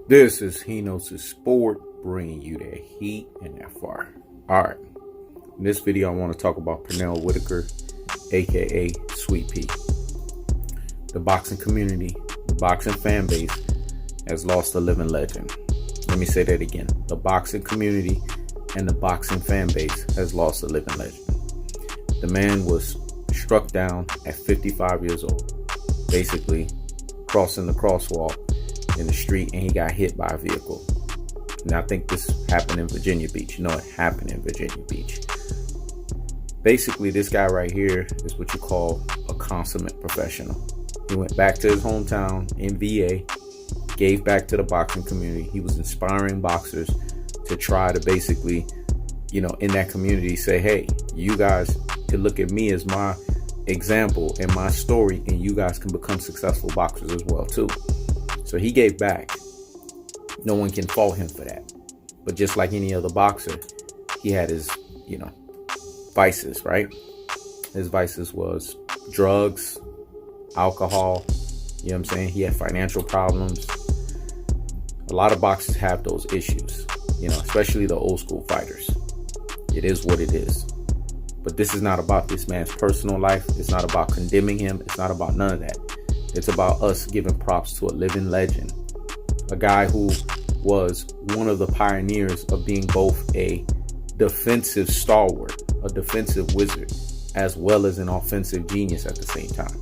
This is He Knows His Sport, bringing you that heat and that fire. Alright, in this video I want to talk about Pernell Whitaker, aka Sweet Pea. The boxing community, the boxing fan base has lost a living legend. Let me say that again. The boxing community and the boxing fan base has lost a living legend. The man was struck down at 55 years old, basically crossing the crosswalk in the street, and he got hit by a vehicle. And I think this happened in Virginia Beach. No, it happened in Virginia Beach. Basically, this guy right here is what you call a consummate professional. He went back to his hometown in VA, gave back to the boxing community. He was inspiring boxers to try to basically, in that community say, hey, you guys could look at me as my example and my story, and you guys can become successful boxers as well too. So he gave back. No one can fault him for that. But just like any other boxer, he had his, vices, right? His vices was drugs, alcohol, you know what I'm saying? He had financial problems. A lot of boxers have those issues, especially the old school fighters. It is what it is. But this is not about this man's personal life. It's not about condemning him. It's not about none of that. It's about us giving props to a living legend, a guy who was one of the pioneers of being both a defensive stalwart, a defensive wizard, as well as an offensive genius at the same time.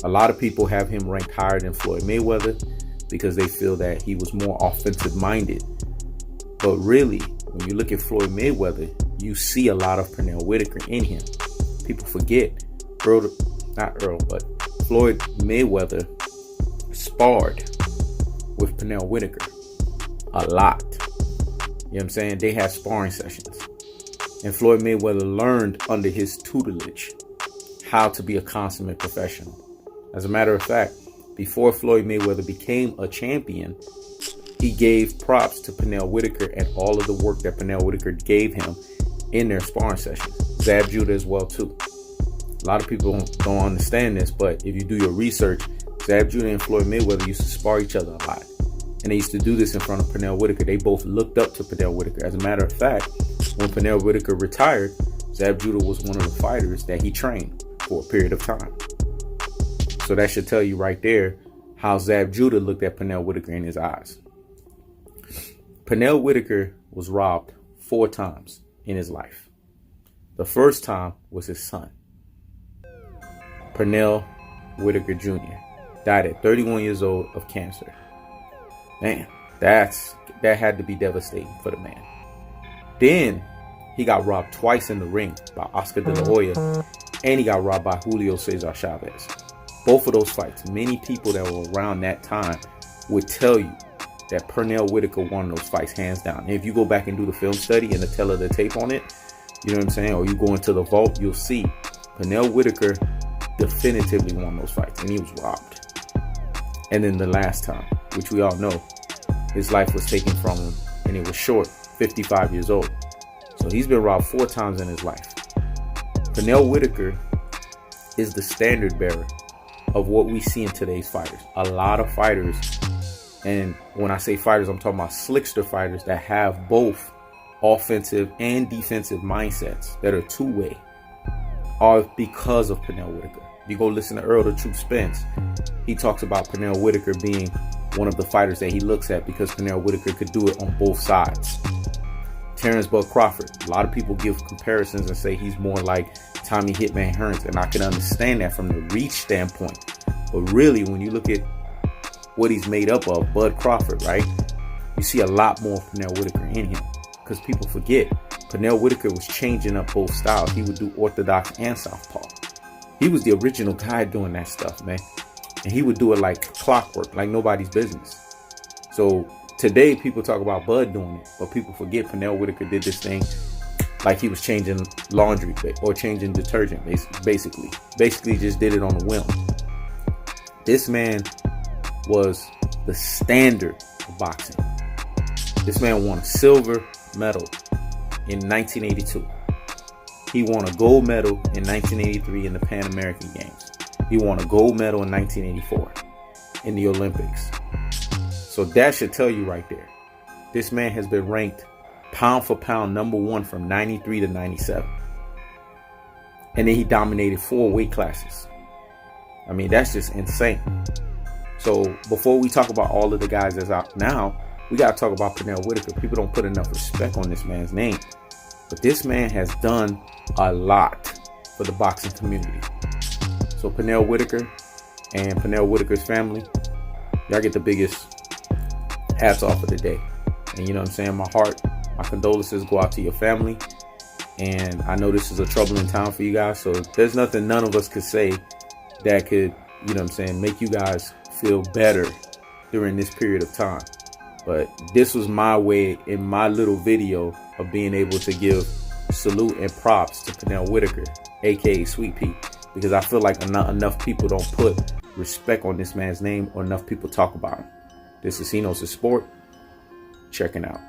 A lot of people have him ranked higher than Floyd Mayweather because they feel that he was more offensive minded. But really, when you look at Floyd Mayweather, you see a lot of Pernell Whitaker in him. People forget Floyd Mayweather sparred with Pernell Whitaker a lot. You know what I'm saying? They had sparring sessions. And Floyd Mayweather learned under his tutelage how to be a consummate professional. As a matter of fact, before Floyd Mayweather became a champion, he gave props to Pernell Whitaker and all of the work that Pernell Whitaker gave him in their sparring sessions. Zab Judah as well too. A lot of people don't understand this, but if you do your research, Zab Judah and Floyd Mayweather used to spar each other a lot. And they used to do this in front of Pernell Whitaker. They both looked up to Pernell Whitaker. As a matter of fact, when Pernell Whitaker retired, Zab Judah was one of the fighters that he trained for a period of time. So that should tell you right there how Zab Judah looked at Pernell Whitaker in his eyes. Pernell Whitaker was robbed 4 times in his life. The first time was his son. Pernell Whitaker Jr. died at 31 years old of cancer. Man, that had to be devastating for the man. Then he got robbed twice in the ring by Oscar De La Hoya, and he got robbed by Julio Cesar Chavez. Both of those fights, many people that were around that time would tell you that Pernell Whitaker won those fights hands down. And if you go back and do the film study and the tell of the tape on it, you know what I'm saying, or you go into the vault, you'll see Pernell Whitaker definitively won those fights, and he was robbed. And then the last time, which we all know, his life was taken from him, and it was short, 55 years old. So he's been robbed 4 times in his life. Pernell Whitaker is the standard bearer of what we see in today's fighters. A lot of fighters, and when I say fighters, I'm talking about slickster fighters that have both offensive and defensive mindsets that are two-way, are because of Pernell Whitaker. You go listen to Earl the Truth Spence, he talks about Pernell Whitaker being one of the fighters that he looks at because Pernell Whitaker could do it on both sides. Terrence Bud Crawford, a lot of people give comparisons and say he's more like Tommy Hitman Hearns, and I can understand that from the reach standpoint. But really, when you look at what he's made up of, Bud Crawford, right, you see a lot more of Pernell Whitaker in him. Because people forget, Pernell Whitaker was changing up both styles. He would do orthodox and southpaw. He was the original guy doing that stuff, man. And he would do it like clockwork, like nobody's business. So today people talk about Bud doing it, but people forget Pernell Whitaker did this thing like he was changing laundry or changing detergent, basically. Basically just did it on a whim. This man was the standard of boxing. This man won a silver medal in 1982. He won a gold medal in 1983 in the Pan American Games. He won a gold medal in 1984 in the Olympics. So that should tell you right there. This man has been ranked pound for pound #1 from 93 to 97. And then he dominated 4 weight classes. I mean, that's just insane. So before we talk about all of the guys that's out now, we got to talk about Pernell Whitaker. People don't put enough respect on this man's name. But this man has done a lot for the boxing community. So Pernell Whitaker and Pernell Whitaker's family, y'all get the biggest hats off of the day. And you know what I'm saying? My condolences go out to your family. And I know this is a troubling time for you guys. So there's nothing none of us could say that could, you know what I'm saying, make you guys feel better during this period of time. But this was my way in my little video of being able to give salute and props to Pernell Whitaker, aka Sweet Pea, because I feel like not enough people don't put respect on this man's name, or enough people talk about him. This is He Knows the Sport. Checking out.